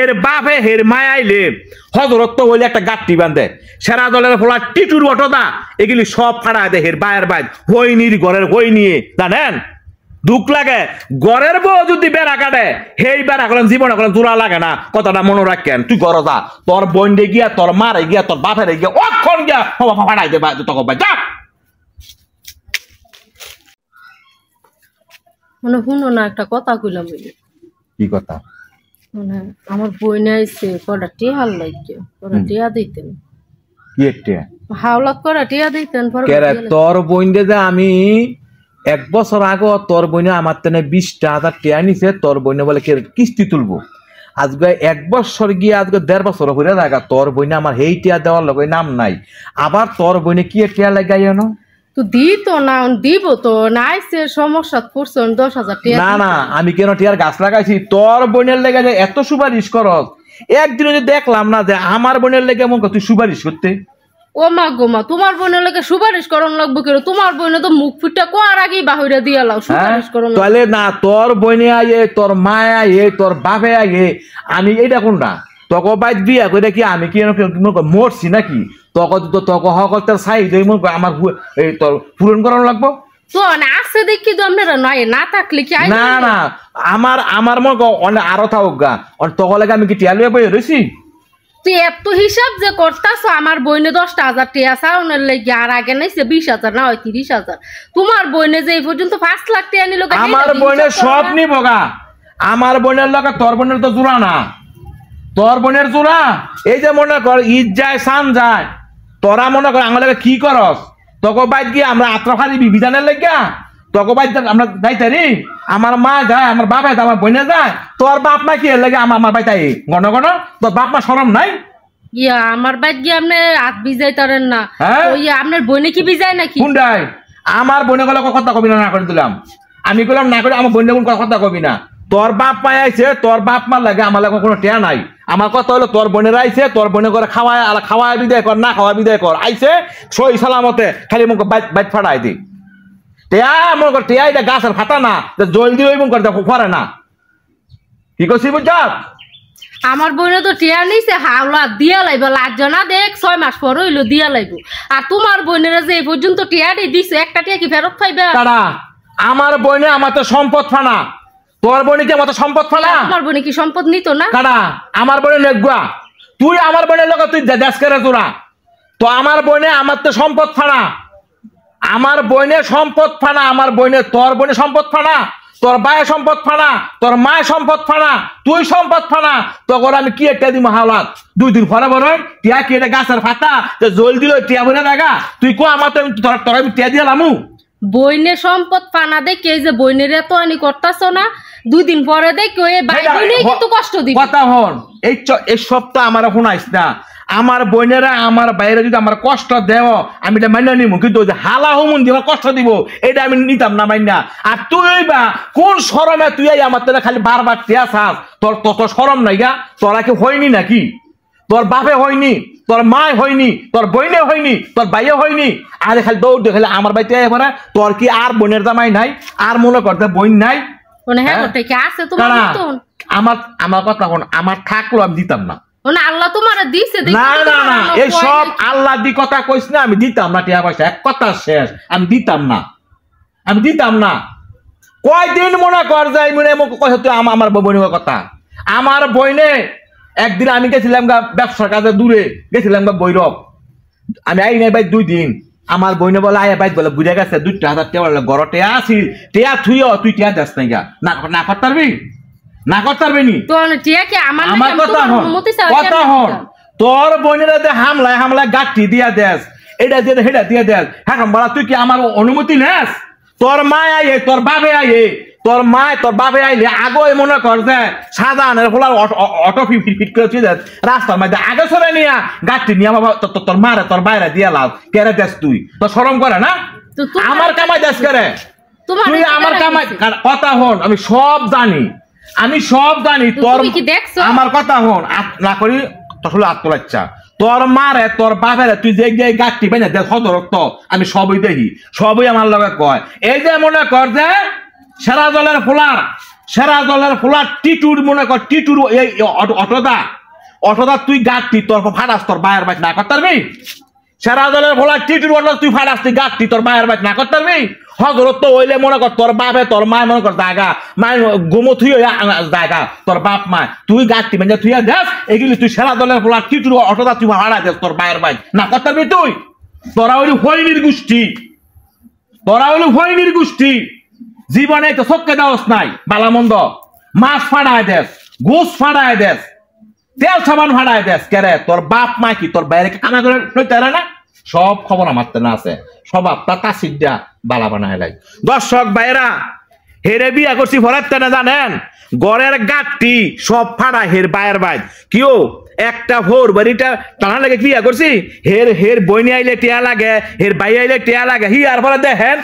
এর বাপে হের মায়াইলে হজরত হইলে একটা গাঁটটি বান্ধে সেরা দলের ফলা টিটুর অটদা এগুলি সব ফাড়া দেয় হের বায়ের বাইর হইনির ঘরের হই নিয়ে জানেন দুঃখ লাগে ঘরের বউ যদি বেড়া কাটে সেই বেড়া করেন জীবনে করেন জোড়া লাগে না কথাটা মনে রাখেন তুই ঘর যা তোর বন্ডে গিয়া তোর মারে গিয়া তোর বাপের গিয়া অক্ষণ গিয়া ফাড়াই দে তখন ভাই যা মানে শুনো না একটা কথা কইলাম কি কথা মানে আমার বইনে আইছে কটা টিয়া লাগছে কটা টিয়া দিতেন কি একটা হাওলাত করে টিয়া দিতেন তোর বইন্ডে যে আমি এক বছর আগে তোর বইনে আমার তেনে 20,000 টিয়া নিছে তোর বইনে বলে কিস্তি তুলবো আজকে এক বছর গিয়ে আজকে 1.5 বছর হয়ে দেখা তোর বইনে আমার হেই টিয়া দেওয়ার লগে নাম নাই আবার তোর বইনে কি টিয়া লাগাই জানো তো দিত না দিব তো নাইছে সমস্যা পড়ছে 10,000 টিয়া না না আমি কেন টিয়ার গাছ লাগাইছি তোর বোনের লেগে যে এত সুপারিশ করস একদিন যদি দেখলাম না যে আমার বোনের লেগে মন তুই সুপারিশ করতে ও মা গো মা তোমার বোনের লেগে সুপারিশ করন লাগবে কেন তোমার বোনে তো মুখ ফুটা কোয়ার আগেই বাহিরে দিয়া লাও সুপারিশ করন তাহলে না তোর বোনে আয়ে তোর মায় আয়ে তোর বাপে আয়ে আমি এইটা কোনটা তোকে বাইক বিয়া করে কি আমি কি মরছি নাকি তোকে তো তোকে হকল চাই আমার এই তোর পূরণ করানো লাগবো তো না আছে দেখি তো আপনারা নয় না থাকলে কি না না আমার মনে অনেক আরো থাকুক গা তোকে লাগে আমি কি টিয়া লইয়া বই রয়েছি তুই এত হিসাব যে করতাছ আমার বইনে 10,000 টিয়া সাউনের লেগে আর আগে নাইছে 20,000 না হয় 30,000 তোমার বইনে যে এই পর্যন্ত 5 লাখ টিয়া নিল আমার বইনে সব নিব গা আমার বোনের লগে তোর বোনের তো জোড়া না তোর বোনের জোড়া এই যে মনে কর ঈদ যায় সান যায় তোরা মনে কর আমার লাগে কি করস তোকে বাইক গিয়ে আমরা আত্মখালি বিধানের লেগা তোকে বাইক আমরা যাইতারি আমার মা যায় আমার বাবা যায় আমার বোনে যায় তোর বাপ মা কি লাগে আমার বাই তাই গণ গণ তোর বাপ মা শরম নাই ইয়া আমার বাইক গিয়ে আপনি হাত ভিজাইতারেন না ওই আপনার বোনে কি ভিজায় নাকি কোনটাই আমার বোনে গেলে কথা কবি না করে দিলাম আমি কইলাম না করে আমার বোনে কোন কথা কবি না তোর বাপ মা আইছে তোর বাপ মা লাগে আমার লাগে কোনো টেয়া নাই আমার কথা হলো তোর বোনের আইছে তোর বোনে করে খাওয়ায় বিদায় কর না খাওয়া বিদায় কর আইছে সই সালামতে খালি মুখ বাইক ফাটাই দি টেয়া মনে কর টেয়া এটা গাছের ফাটা না জলদি ওই মন করে ফরে না কি করছি বুঝছ আমার বোনে তো টিয়া নিছে হাওলা দিয়া লাইব লাজনা দেখ 6 মাস পর হইলো দিয়া লাইব আর তোমার বোনেরা যে এই পর্যন্ত টিয়া দিছে একটা টিয়া কি ফেরত পাইবে কারা আমার বোনে আমার তো সম্পদ ফানা তোর বোনে কি আমার সম্পদ ফানা আমার বোনে কি সম্পদ নিত না কারা আমার বোনে নেগুয়া তুই আমার বোনের লগে তুই দেশ করে তোরা তো আমার বোনে আমার তো সম্পদ ফানা আমার বোনে সম্পদ ফানা আমার বোনে তোর বোনে সম্পদ ফানা তোর বায়ে সম্পদ ফানা তোর মায়ের সম্পদ ফানা তুই সম্পদ ফানা তখন আমি কি একটা দিব হাওলাত 2 দিন পরে বড় টিয়া কি এটা গাছের ফাটা যে জল দিল টিয়া বনে দেখা তুই কো আমার তো তোর আমি টিয়া দিয়ে লামু বইনে সম্পদ ফানা দেখে এই যে বইনের এত আনি করতাছ না 2 দিন পরে দেখে ওই ভাই বইনে কিন্তু কষ্ট দিবি কথা হন এই সপ্তাহ আমার শুনাইস না আমার বোনেরা আমার বাইরে যদি আমার কষ্ট দেও আমি এটা মাইনা নিব কিন্তু হালা হুমুন দিয়ে কষ্ট দিব এটা আমি নিতাম না মাইনা আর তুই বা কোন শরমে তুই আমার তোরা খালি বারবার টিয়া চাস তোর তত শরম নাই গা তোরা কি হয়নি নাকি তোর বাপে হয়নি তোর মায় হয়নি তোর বইনে হয়নি তোর বাইয়ে হয়নি আরে খালি দৌড় দিয়ে খালি আমার বাইতে পরে তোর কি আর বোনের জামাই নাই আর মনে করতে বোন নাই আমার আমার কথা কোন আমার থাকলো আমি দিতাম না আল্লাহ তোমার দিছে না না না এই সব আল্লাহ দি কথা কইছ না আমি দিতাম না টিয়া পয়সা এক কথা শেষ আমি দিতাম না কয়দিন মনে কর যাই মনে কইছ তুই আমার বোনের কথা আমার বইনে একদিন আমি গেছিলাম গা ব্যবসার কাজে দূরে গেছিলাম গা বৈরব আমি আই নাই ভাই 2 দিন আমার বইনে বলে আয় বাইক বলে বুঝে গেছে 2,000 টিয়া বলে গড় টিয়া আসি টিয়া থুইও তুই টিয়া দেস নাই গা না করতে পারবি না করতে পারবি নি আমার কথা হন তোর বোনেরা যে হামলায় গাঠি দিয়া দেস এটা দিয়ে হেটা দিয়ে দেস হ্যাঁ বলা তুই কি আমার অনুমতি নেস তোর মায় আয়ে তোর বাপে আয়ে তোর মায় তোর বাপে আইলে আগে মনে কর যে সাধারণের ফলার অটো ফিট করে রাস্তার মধ্যে আগে সরে নিয়া গাঠি নিয়ে তোর মারে তোর বাইরে দিয়া লাভ কেরে দেস তুই তোর শরম করে না আমার কামাই দেশ করে তুই আমার কামাই কথা হন আমি সব জানি তোর আমার কথা হন না করি আসলে আত্মলাচ্ছা তোর মারে তোর বাপেরে তুই যে গাঠটি বেঁধে দেখ সদরক্ত আমি সবই দেখি সবই আমার লগে কয় এই যে মনে কর যে সেরা দলের ফোলার সেরা দলের ফোলা টিটুর মনে কর টিটুর এই অটোদা তুই গাঁটতি তোর ফাটাস তোর বায়ের বাইক না করতে পারবি সেরা দলের ফোলা টিটুর অটো তুই ফাটাস তুই গাঁটতি তোর বায়ের বাইক না করতে পারবি হজরত তো হইলে মনে কর তোর বাপে তোর মায় মনে কর জায়গা মায় গোমো থুই জায়গা তোর বাপ মায় তুই গাঁটতি মানে তুই দেখ এগুলি তুই সেরা দলের ফোলা টিটুর অটোদা তুই হারা দেস তোর বায়ের বাইক না করতে পারবি তুই তোরা হইলি হইনির গোষ্ঠী জীবনে তো চক্কে দেওয়াস নাই বালামন্দ মাছ ফাড়ায় দেশ গোস ফাড়ায় দেশ তেল সাবান ফাড়ায় দেশ কেরে তোর বাপ মা কি তোর বাইরে কানা করে লইতে না সব খবর আমার না আছে সব আপনার তাসিদা বালা বানায় লাই দর্শক বাইরা হেরে বিয়া করছি ভরাতে না জানেন গড়ের গাঠটি সব ফাড়া হের বায়ের বাইর কিও একটা ভোর বাড়িটা টানা লাগে বিয়া করছি হের বইনি আইলে টিয়া লাগে হের বাই আইলে টিয়া লাগে হি আর পরে দেখেন